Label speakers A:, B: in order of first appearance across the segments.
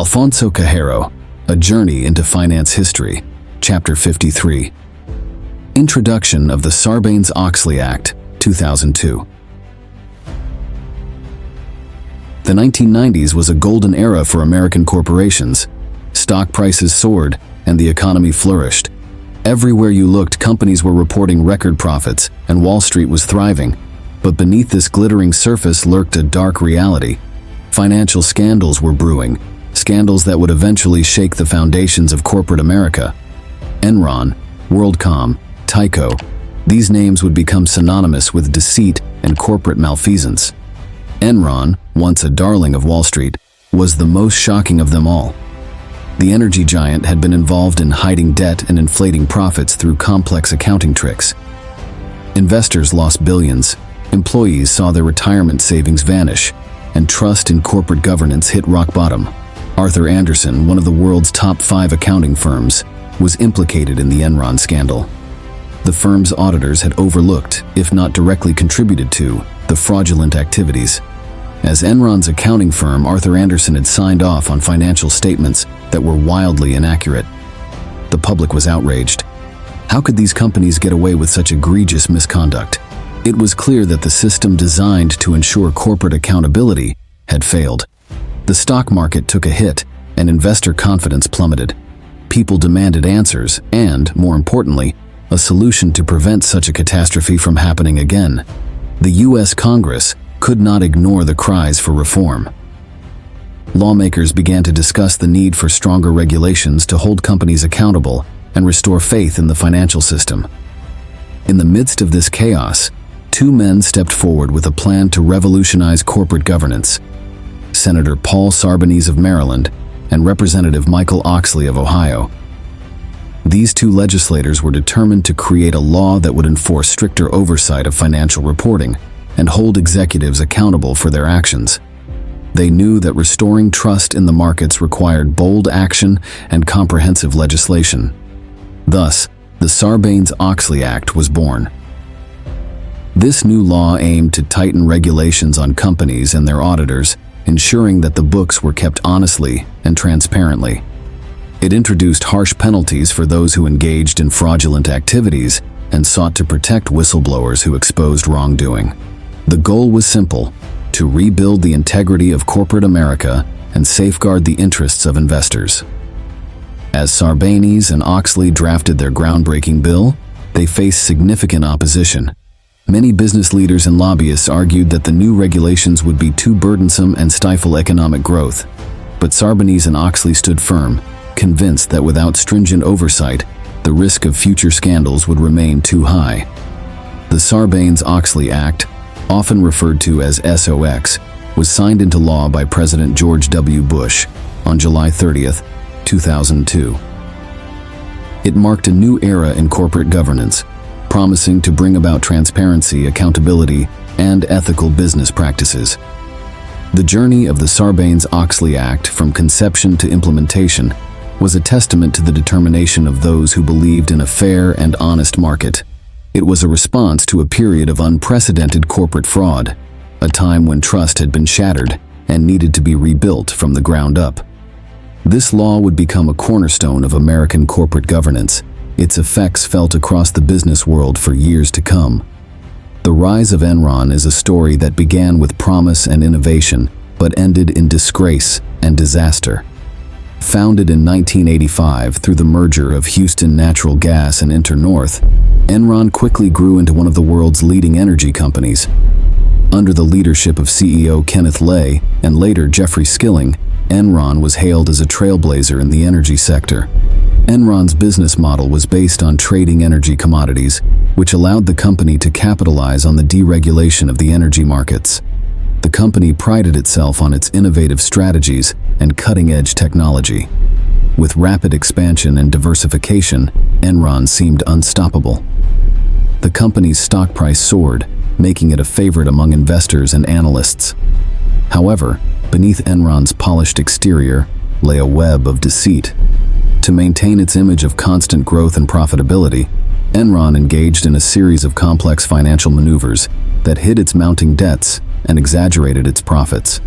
A: Alfonso Cahero, A Journey into Finance History, Chapter 53. Introduction of the Sarbanes-Oxley Act, 2002. The 1990s was a golden era for American corporations. Stock prices soared, and the economy flourished. Everywhere you looked, companies were reporting record profits, and Wall Street was thriving. But beneath this glittering surface lurked a dark reality. Financial scandals were brewing, scandals that would eventually shake the foundations of corporate America. Enron, WorldCom, Tyco, these names would become synonymous with deceit and corporate malfeasance. Enron, once a darling of Wall Street, was the most shocking of them all. The energy giant had been involved in hiding debt and inflating profits through complex accounting tricks. Investors lost billions, employees saw their retirement savings vanish, and trust in corporate governance hit rock bottom. Arthur Andersen, one of the world's top 5 accounting firms, was implicated in the Enron scandal. The firm's auditors had overlooked, if not directly contributed to, the fraudulent activities. As Enron's accounting firm, Arthur Andersen had signed off on financial statements that were wildly inaccurate. The public was outraged. How could these companies get away with such egregious misconduct? It was clear that the system designed to ensure corporate accountability had failed. The stock market took a hit, and investor confidence plummeted. People demanded answers and, more importantly, a solution to prevent such a catastrophe from happening again. The U.S. Congress could not ignore the cries for reform. Lawmakers began to discuss the need for stronger regulations to hold companies accountable and restore faith in the financial system. In the midst of this chaos, 2 men stepped forward with a plan to revolutionize corporate governance: Senator Paul Sarbanes of Maryland and Representative Michael Oxley of Ohio. These 2 legislators were determined to create a law that would enforce stricter oversight of financial reporting and hold executives accountable for their actions. They knew that restoring trust in the markets required bold action and comprehensive legislation. Thus, the Sarbanes-Oxley Act was born. This new law aimed to tighten regulations on companies and their auditors, ensuring that the books were kept honestly and transparently. It introduced harsh penalties for those who engaged in fraudulent activities and sought to protect whistleblowers who exposed wrongdoing. The goal was simple: to rebuild the integrity of corporate America and safeguard the interests of investors. As Sarbanes and Oxley drafted their groundbreaking bill, they faced significant opposition. Many business leaders and lobbyists argued that the new regulations would be too burdensome and stifle economic growth. But Sarbanes and Oxley stood firm, convinced that without stringent oversight, the risk of future scandals would remain too high. The Sarbanes-Oxley Act, often referred to as SOX, was signed into law by President George W. Bush on July 30, 2002. It marked a new era in corporate governance, promising to bring about transparency, accountability, and ethical business practices. The journey of the Sarbanes-Oxley Act from conception to implementation was a testament to the determination of those who believed in a fair and honest market. It was a response to a period of unprecedented corporate fraud, a time when trust had been shattered and needed to be rebuilt from the ground up. This law would become a cornerstone of American corporate governance, its effects felt across the business world for years to come. The rise of Enron is a story that began with promise and innovation, but ended in disgrace and disaster. Founded in 1985 through the merger of Houston Natural Gas and InterNorth, Enron quickly grew into one of the world's leading energy companies. Under the leadership of CEO Kenneth Lay and later Jeffrey Skilling, Enron was hailed as a trailblazer in the energy sector. Enron's business model was based on trading energy commodities, which allowed the company to capitalize on the deregulation of the energy markets. The company prided itself on its innovative strategies and cutting-edge technology. With rapid expansion and diversification, Enron seemed unstoppable. The company's stock price soared, making it a favorite among investors and analysts. However, beneath Enron's polished exterior lay a web of deceit. To maintain its image of constant growth and profitability, Enron engaged in a series of complex financial maneuvers that hid its mounting debts and exaggerated its profits.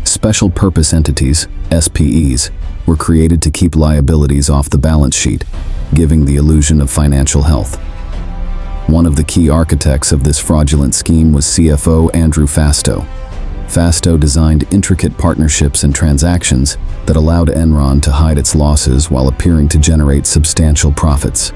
A: Special Purpose Entities, SPEs, were created to keep liabilities off the balance sheet, giving the illusion of financial health. One of the key architects of this fraudulent scheme was CFO Andrew Fastow. Fastow designed intricate partnerships and transactions that allowed Enron to hide its losses while appearing to generate substantial profits.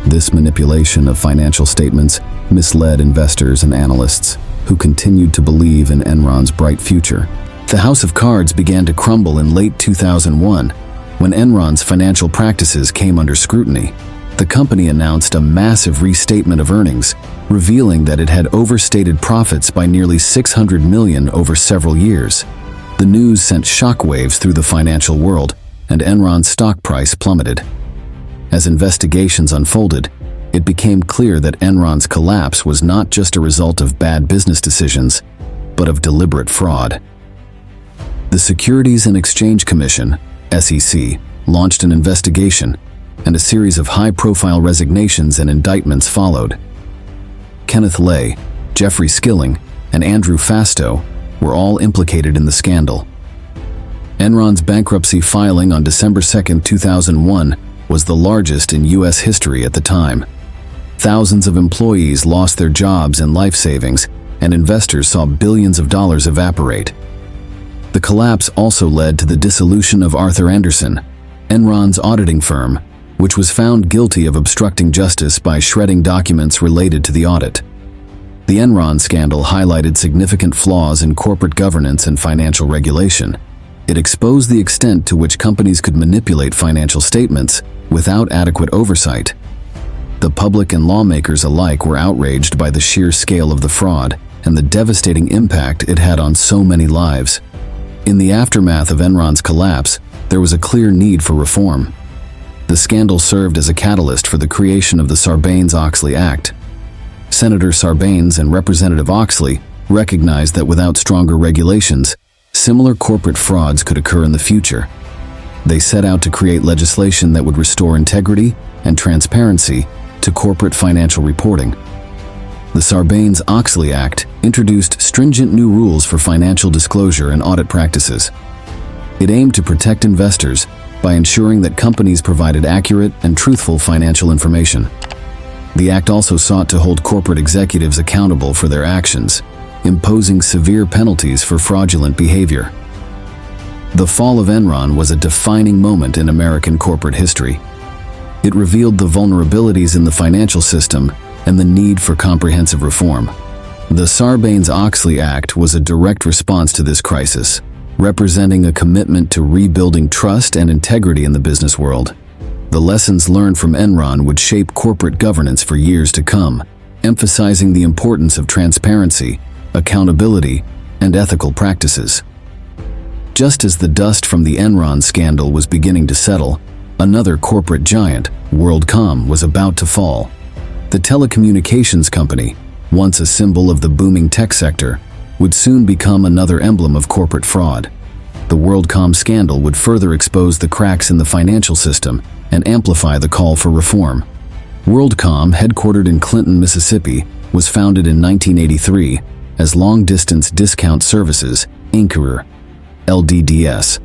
A: This manipulation of financial statements misled investors and analysts, who continued to believe in Enron's bright future. The house of cards began to crumble in late 2001, when Enron's financial practices came under scrutiny. The company announced a massive restatement of earnings, revealing that it had overstated profits by nearly $600 million over several years. The news sent shockwaves through the financial world, and Enron's stock price plummeted. As investigations unfolded, it became clear that Enron's collapse was not just a result of bad business decisions, but of deliberate fraud. The Securities and Exchange Commission, SEC, launched an investigation, and a series of high-profile resignations and indictments followed. Kenneth Lay, Jeffrey Skilling, and Andrew Fastow were all implicated in the scandal. Enron's bankruptcy filing on December 2, 2001 was the largest in U.S. history at the time. Thousands of employees lost their jobs and life savings, and investors saw billions of dollars evaporate. The collapse also led to the dissolution of Arthur Andersen, Enron's auditing firm, which was found guilty of obstructing justice by shredding documents related to the audit. The Enron scandal highlighted significant flaws in corporate governance and financial regulation. It exposed the extent to which companies could manipulate financial statements without adequate oversight. The public and lawmakers alike were outraged by the sheer scale of the fraud and the devastating impact it had on so many lives. In the aftermath of Enron's collapse, there was a clear need for reform. The scandal served as a catalyst for the creation of the Sarbanes-Oxley Act. Senator Sarbanes and Representative Oxley recognized that without stronger regulations, similar corporate frauds could occur in the future. They set out to create legislation that would restore integrity and transparency to corporate financial reporting. The Sarbanes-Oxley Act introduced stringent new rules for financial disclosure and audit practices. It aimed to protect investors by ensuring that companies provided accurate and truthful financial information. The act also sought to hold corporate executives accountable for their actions, imposing severe penalties for fraudulent behavior. The fall of Enron was a defining moment in American corporate history. It revealed the vulnerabilities in the financial system and the need for comprehensive reform. The Sarbanes-Oxley Act was a direct response to this crisis, representing a commitment to rebuilding trust and integrity in the business world. The lessons learned from Enron would shape corporate governance for years to come, emphasizing the importance of transparency, accountability, and ethical practices. Just as the dust from the Enron scandal was beginning to settle, another corporate giant, WorldCom, was about to fall. The telecommunications company, once a symbol of the booming tech sector, would soon become another emblem of corporate fraud. The WorldCom scandal would further expose the cracks in the financial system and amplify the call for reform. WorldCom, headquartered in Clinton, Mississippi, was founded in 1983 as Long Distance Discount Services, Inc., LDDS.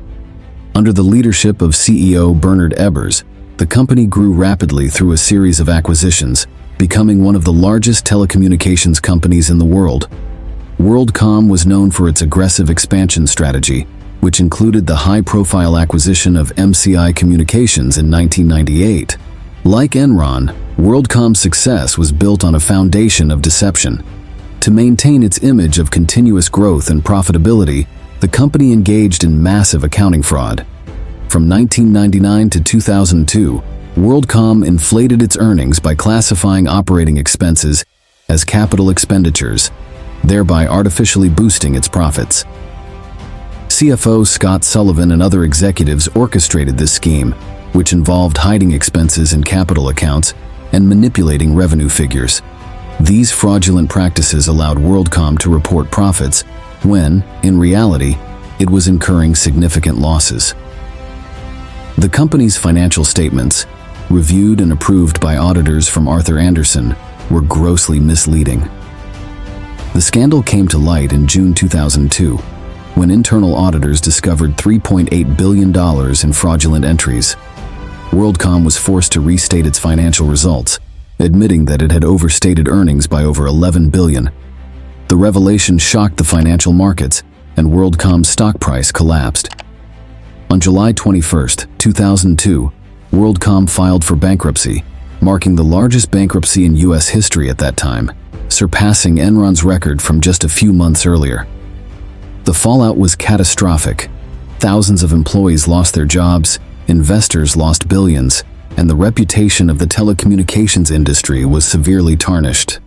A: Under the leadership of CEO Bernard Ebbers, the company grew rapidly through a series of acquisitions, becoming one of the largest telecommunications companies in the world. WorldCom was known for its aggressive expansion strategy, which included the high-profile acquisition of MCI Communications in 1998. Like Enron, WorldCom's success was built on a foundation of deception. To maintain its image of continuous growth and profitability, the company engaged in massive accounting fraud. From 1999 to 2002, WorldCom inflated its earnings by classifying operating expenses as capital expenditures, thereby artificially boosting its profits. CFO Scott Sullivan and other executives orchestrated this scheme, which involved hiding expenses in capital accounts and manipulating revenue figures. These fraudulent practices allowed WorldCom to report profits when, in reality, it was incurring significant losses. The company's financial statements, reviewed and approved by auditors from Arthur Andersen, were grossly misleading. The scandal came to light in June 2002. when internal auditors discovered $3.8 billion in fraudulent entries. WorldCom was forced to restate its financial results, admitting that it had overstated earnings by over $11 billion. The revelation shocked the financial markets, and WorldCom's stock price collapsed. On July 21, 2002, WorldCom filed for bankruptcy, marking the largest bankruptcy in U.S. history at that time, surpassing Enron's record from just a few months earlier. The fallout was catastrophic. Thousands of employees lost their jobs, investors lost billions, and the reputation of the telecommunications industry was severely tarnished.